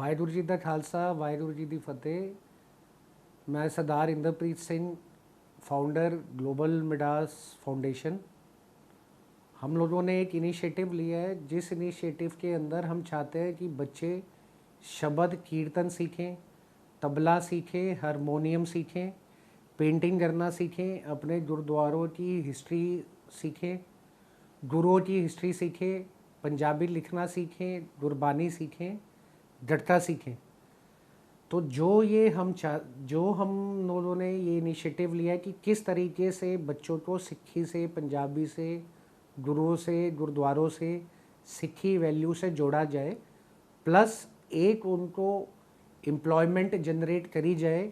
ਵਾਹਿਗੁਰੂ जी का खालसा वाहिगुरु जी की फतेह। मैं Sardar Inderpreet Singh, founder global Midas foundation. हम लोगों ने एक इनिशिएटिव लिया है, जिस इनिशिएटिव के अंदर हम चाहते हैं कि बच्चे शबद कीर्तन सीखें, तबला सीखें, हारमोनियम सीखें, पेंटिंग करना सीखें, अपने गुरुद्वारों की हिस्ट्री सीखें, गुरुओं की हिस्ट्री सीखें, पंजाबी लिखना सीखें, गुरबानी सीखें, गटका सीखें। तो जो हम लोगों ने ये इनिशिएटिव लिया है कि किस तरीके से बच्चों को सिक्खी से, पंजाबी से, गुरुओं से, गुरुद्वारों से, सिक्खी वैल्यू से जोड़ा जाए, प्लस एक उनको एम्प्लॉयमेंट जनरेट करी जाए,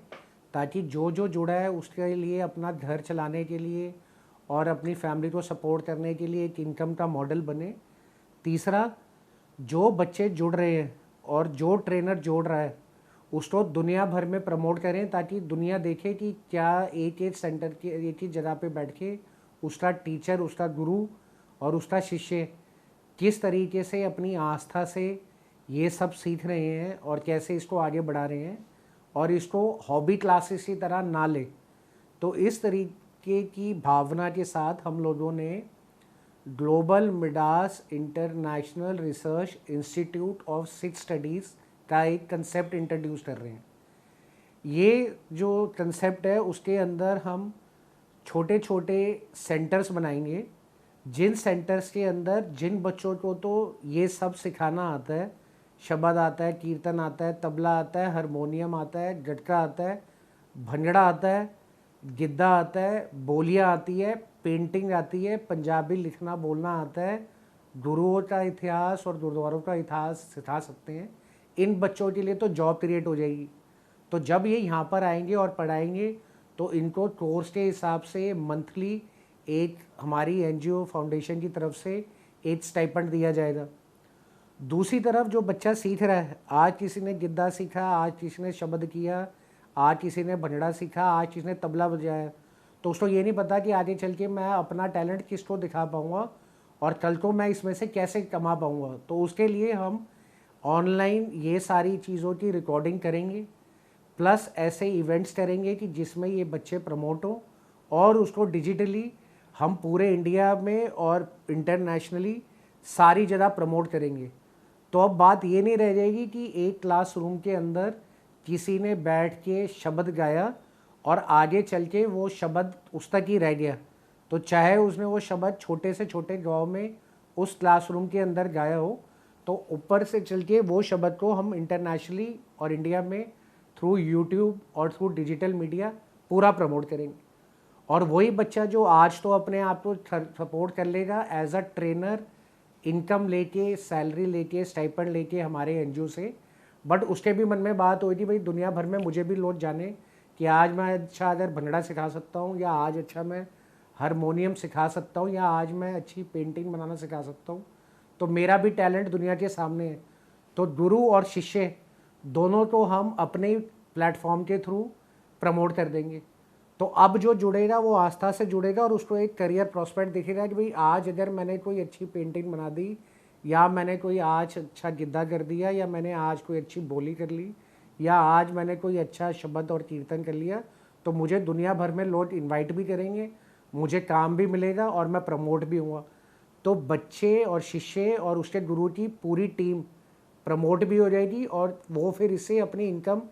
ताकि जो जो जुड़ा है उसके लिए अपना घर चलाने के लिए और अपनी फैमिली को सपोर्ट करने के लिए एक इनकम का मॉडल बने। तीसरा, जो बच्चे जुड़ रहे हैं और जो ट्रेनर जोड़ रहा है उसको दुनिया भर में प्रमोट करें, ताकि दुनिया देखे कि क्या एक एक सेंटर के एक ही जगह पे बैठ के उसका टीचर, उसका गुरु और उसका शिष्य किस तरीके से अपनी आस्था से ये सब सीख रहे हैं और कैसे इसको आगे बढ़ा रहे हैं, और इसको हॉबी क्लासेस की तरह ना ले। तो इस तरीके की भावना के साथ हम लोगों ने global Midas international research institute of six studies का एक कंसेप्ट इंट्रोड्यूस कर रहे हैं। ये जो कंसेप्ट है उसके अंदर हम छोटे छोटे सेंटर्स बनाएंगे, जिन सेंटर्स के अंदर जिन बच्चों को तो ये सब सिखाना आता है, शब्द आता है, कीर्तन आता है, तबला आता है, हारमोनियम आता है, गटका आता है, भंगड़ा आता है, गिद्दा आता है, बोलियाँ आती है, पेंटिंग आती है, पंजाबी लिखना बोलना आता है, गुरुओं का इतिहास और गुरुद्वारों का इतिहास सिखा सकते हैं। इन बच्चों के लिए तो जॉब क्रिएट हो जाएगी। तो जब ये यहाँ पर आएंगे और पढ़ाएंगे तो इनको कोर्स के हिसाब से मंथली एक हमारी एनजीओ फाउंडेशन की तरफ से एक स्टाइपेंड दिया जाएगा। दूसरी तरफ जो बच्चा सीख रहा है, आज किसी ने गिद्दा सीखा, आज किसी ने शब्द किया, आज किसी ने भंगड़ा सीखा, आज किसी ने तबला बजाया, तो उसको ये नहीं पता कि आगे चल के मैं अपना टैलेंट किसको दिखा पाऊँगा और कल को मैं इसमें से कैसे कमा पाऊँगा। तो उसके लिए हम ऑनलाइन ये सारी चीज़ों की रिकॉर्डिंग करेंगे, प्लस ऐसे इवेंट्स करेंगे कि जिसमें ये बच्चे प्रमोट हों, और उसको डिजिटली हम पूरे इंडिया में और इंटरनेशनली सारी जगह प्रमोट करेंगे। तो अब बात ये नहीं रह जाएगी कि एक क्लासरूम के अंदर किसी ने बैठ के शब्द गाया और आगे चल के वो शब्द उस तक ही रह गया। तो चाहे उसने वो शब्द छोटे से छोटे गांव में उस क्लासरूम के अंदर गाया हो, तो ऊपर से चल के वो शब्द को हम इंटरनेशनली और इंडिया में थ्रू यूट्यूब और थ्रू डिजिटल मीडिया पूरा प्रमोट करेंगे। और वही बच्चा जो आज तो अपने आप को सपोर्ट कर लेगा एज अ ट्रेनर, इनकम लेके, सैलरी लेके, स्टाइपेंड लेके हमारे एनजीओ से, बट उसके भी मन में बात हुई थी भाई दुनिया भर में मुझे भी लोग जाने कि आज मैं अच्छा अगर भंगड़ा सिखा सकता हूँ, या आज अच्छा मैं हारमोनियम सिखा सकता हूँ, या आज मैं अच्छी पेंटिंग बनाना सिखा सकता हूँ, तो मेरा भी टैलेंट दुनिया के सामने है। तो गुरु और शिष्य दोनों को हम अपने प्लेटफॉर्म के थ्रू प्रमोट कर देंगे। तो अब जो जुड़ेगा वो आस्था से जुड़ेगा और उसको एक करियर प्रॉस्पेक्ट दिखेगा कि भाई आज अगर मैंने कोई अच्छी पेंटिंग बना दी, या मैंने कोई आज अच्छा गिद्दा कर दिया, या मैंने आज कोई अच्छी बोली कर ली, या आज मैंने कोई अच्छा शब्द और कीर्तन कर लिया, तो मुझे दुनिया भर में लोग इनवाइट भी करेंगे, मुझे काम भी मिलेगा और मैं प्रमोट भी हुआ। तो बच्चे और शिष्य और उसके गुरु की पूरी टीम प्रमोट भी हो जाएगी और वो फिर इससे अपनी इनकम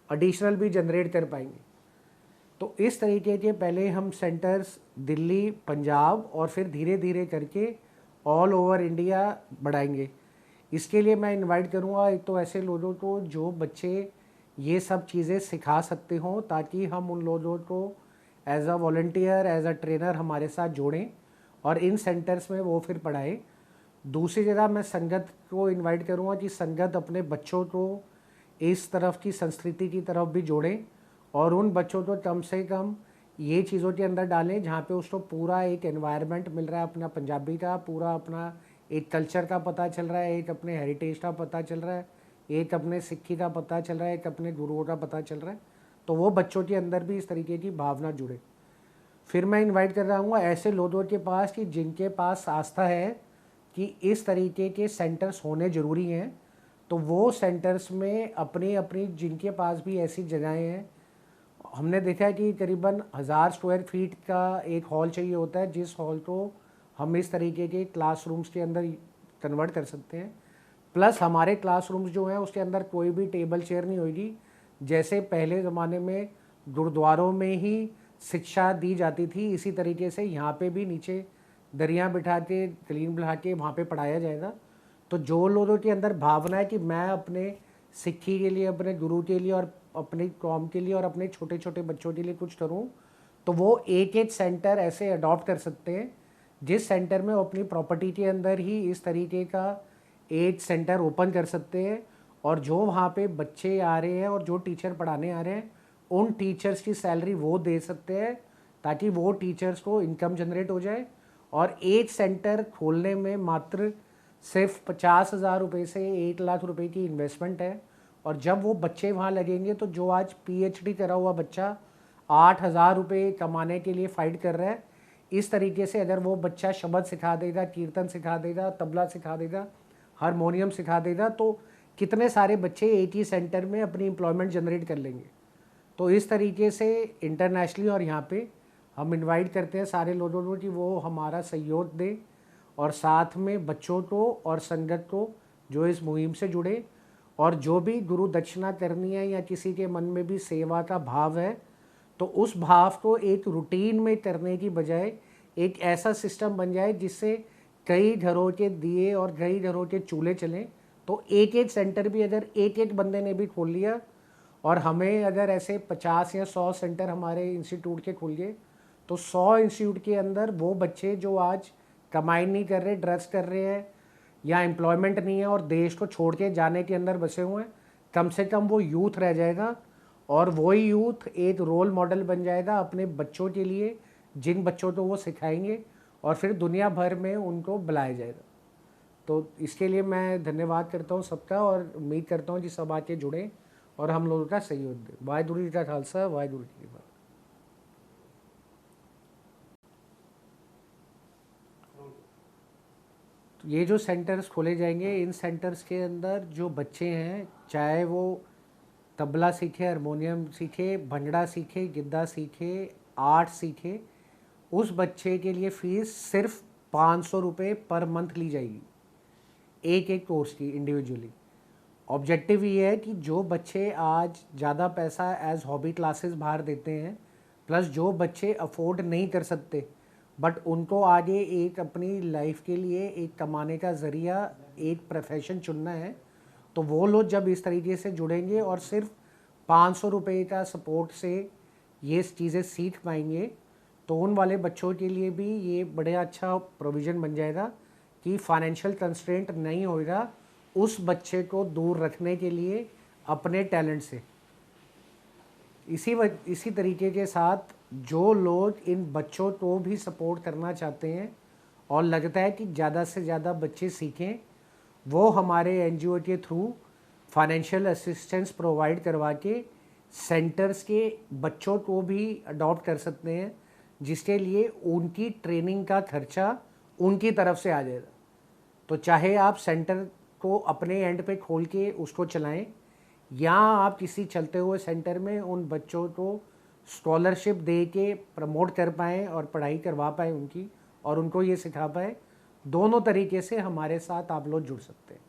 एडिशनल भी जनरेट कर पाएंगे। तो इस तरीके के पहले हम सेंटर्स दिल्ली, पंजाब और फिर धीरे धीरे करके ऑल ओवर इंडिया बढ़ाएंगे। इसके लिए मैं इनवाइट करूँगा एक तो ऐसे लोगों को जो बच्चे ये सब चीज़ें सिखा सकते हों, ताकि हम उन लोगों को as a volunteer, as a trainer हमारे साथ जोड़ें और इन सेंटर्स में वो फिर पढ़ाएं। दूसरी जगह मैं संगत को इनवाइट करूँगा कि संगत अपने बच्चों को इस तरफ की संस्कृति की तरफ भी जोड़ें, और उन बच्चों को कम से कम ये चीज़ों के अंदर डालें जहाँ पे उसको पूरा एक एनवायरनमेंट मिल रहा है, अपना पंजाबी का पूरा अपना एक कल्चर का पता चल रहा है, एक अपने हेरिटेज का पता चल रहा है, एक अपने सिक्खी का पता चल रहा है, एक अपने गुरुओं का पता चल रहा है। तो वो बच्चों के अंदर भी इस तरीके की भावना जुड़े। फिर मैं इनवाइट कर रहा हूँ ऐसे लोगों के पास कि जिनके पास आस्था है कि इस तरीके के सेंटर्स होने ज़रूरी हैं, तो वो सेंटर्स में अपनी अपनी जिनके पास भी ऐसी जगहें हैं, हमने देखा है कि करीबन 1000 स्क्वायर फीट का एक हॉल चाहिए होता है, जिस हॉल को हम इस तरीके के क्लासरूम्स के अंदर कन्वर्ट कर सकते हैं। प्लस हमारे क्लासरूम्स जो हैं उसके अंदर कोई भी टेबल चेयर नहीं होगी, जैसे पहले ज़माने में गुरुद्वारों में ही शिक्षा दी जाती थी, इसी तरीके से यहाँ पे भी नीचे दरियाँ बिठा के कलीन बिठा के वहाँ पे पढ़ाया जाएगा। तो जो लोगों के अंदर भावना है कि मैं अपने सिक्खी के लिए, अपने गुरु के लिए और अपनी कौम के लिए और अपने छोटे छोटे बच्चों के लिए कुछ करूं, तो वो एक एक सेंटर ऐसे अडॉप्ट कर सकते हैं, जिस सेंटर में वो अपनी प्रॉपर्टी के अंदर ही इस तरीके का एक सेंटर ओपन कर सकते हैं। और जो वहाँ पे बच्चे आ रहे हैं और जो टीचर पढ़ाने आ रहे हैं, उन टीचर्स की सैलरी वो दे सकते हैं, ताकि वो टीचर्स को इनकम जनरेट हो जाए। और एक सेंटर खोलने में मात्र सिर्फ 50,000 रुपये से 1 लाख रुपए की इन्वेस्टमेंट है। और जब वो बच्चे वहाँ लगेंगे तो जो आज पीएचडी करा हुआ बच्चा 8,000 रुपये कमाने के लिए फ़ाइट कर रहा है, इस तरीके से अगर वो बच्चा शब्द सिखा देगा, कीर्तन सिखा देगा, तबला सिखा देगा, हारमोनियम सिखा देगा, तो कितने सारे बच्चे एक ही सेंटर में अपनी एम्प्लॉयमेंट जनरेट कर लेंगे। तो इस तरीके से इंटरनेशनली और यहाँ पे हम इनवाइट करते हैं सारे लोगों को कि वो हमारा सहयोग दें, और साथ में बच्चों को और संगत को जो इस मुहिम से जुड़े, और जो भी गुरु दक्षिणा करनी है या किसी के मन में भी सेवा का भाव है, तो उस भाव को एक रूटीन में करने की बजाय एक ऐसा सिस्टम बन जाए जिससे कई घरों के दिए और कई घरों के चूल्हे चलें। तो एक एक सेंटर भी अगर एक एक बंदे ने भी खोल लिया, और हमें अगर ऐसे 50 या 100 सेंटर हमारे इंस्टीट्यूट के खुल गए, तो 100 इंस्टीट्यूट के अंदर वो बच्चे जो आज कमाई नहीं कर रहे, ड्रग्स कर रहे हैं या एम्प्लॉयमेंट नहीं है और देश को छोड़ के जाने के अंदर बसे हुए हैं, कम से कम वो यूथ रह जाएगा। और वही यूथ एक रोल मॉडल बन जाएगा अपने बच्चों के लिए, जिन बच्चों को वो सिखाएंगे और फिर दुनिया भर में उनको बुलाया जाएगा। तो इसके लिए मैं धन्यवाद करता हूँ सबका, और उम्मीद करता हूँ कि सब आके जुड़ें और हम लोगों का सहयोग दें। वाहिगुरू जी का खालसा, वाहिगुरू जी की बात। ये जो सेंटर्स खोले जाएंगे, इन सेंटर्स के अंदर जो बच्चे हैं, चाहे वो तबला सीखे, हारमोनियम सीखे, भंगड़ा सीखे, गिद्दा सीखे, आर्ट सीखे, उस बच्चे के लिए फ़ीस सिर्फ 500 रुपये पर मंथ ली जाएगी, एक एक कोर्स की इंडिविजुअली। ऑब्जेक्टिव ये है कि जो बच्चे आज ज़्यादा पैसा एज हॉबी क्लासेस बाहर देते हैं, प्लस जो बच्चे अफोर्ड नहीं कर सकते बट उनको आगे एक अपनी लाइफ के लिए एक कमाने का ज़रिया, एक प्रोफेशन चुनना है, तो वो लोग जब इस तरीके से जुड़ेंगे और सिर्फ 500 रुपये का सपोर्ट से ये चीज़ें सीख पाएंगे, तो उन वाले बच्चों के लिए भी ये बड़ा अच्छा प्रोविज़न बन जाएगा कि फाइनेंशियल कंस्ट्रेंट नहीं होगा उस बच्चे को दूर रखने के लिए अपने टैलेंट से। इसी तरीके के साथ जो लोग इन बच्चों को भी सपोर्ट करना चाहते हैं और लगता है कि ज़्यादा से ज़्यादा बच्चे सीखें, वो हमारे एनजीओ के थ्रू फाइनेंशियल असिस्टेंस प्रोवाइड करवा के सेंटर्स के बच्चों को भी अडॉप्ट कर सकते हैं, जिसके लिए उनकी ट्रेनिंग का खर्चा उनकी तरफ से आ जाएगा। तो चाहे आप सेंटर को अपने एंड पे खोल के उसको चलाएं, या आप किसी चलते हुए सेंटर में उन बच्चों को स्कॉलरशिप दे के प्रमोट कर पाएँ और पढ़ाई करवा पाएँ उनकी, और उनको ये सिखा पाएँ, दोनों तरीके से हमारे साथ आप लोग जुड़ सकते हैं।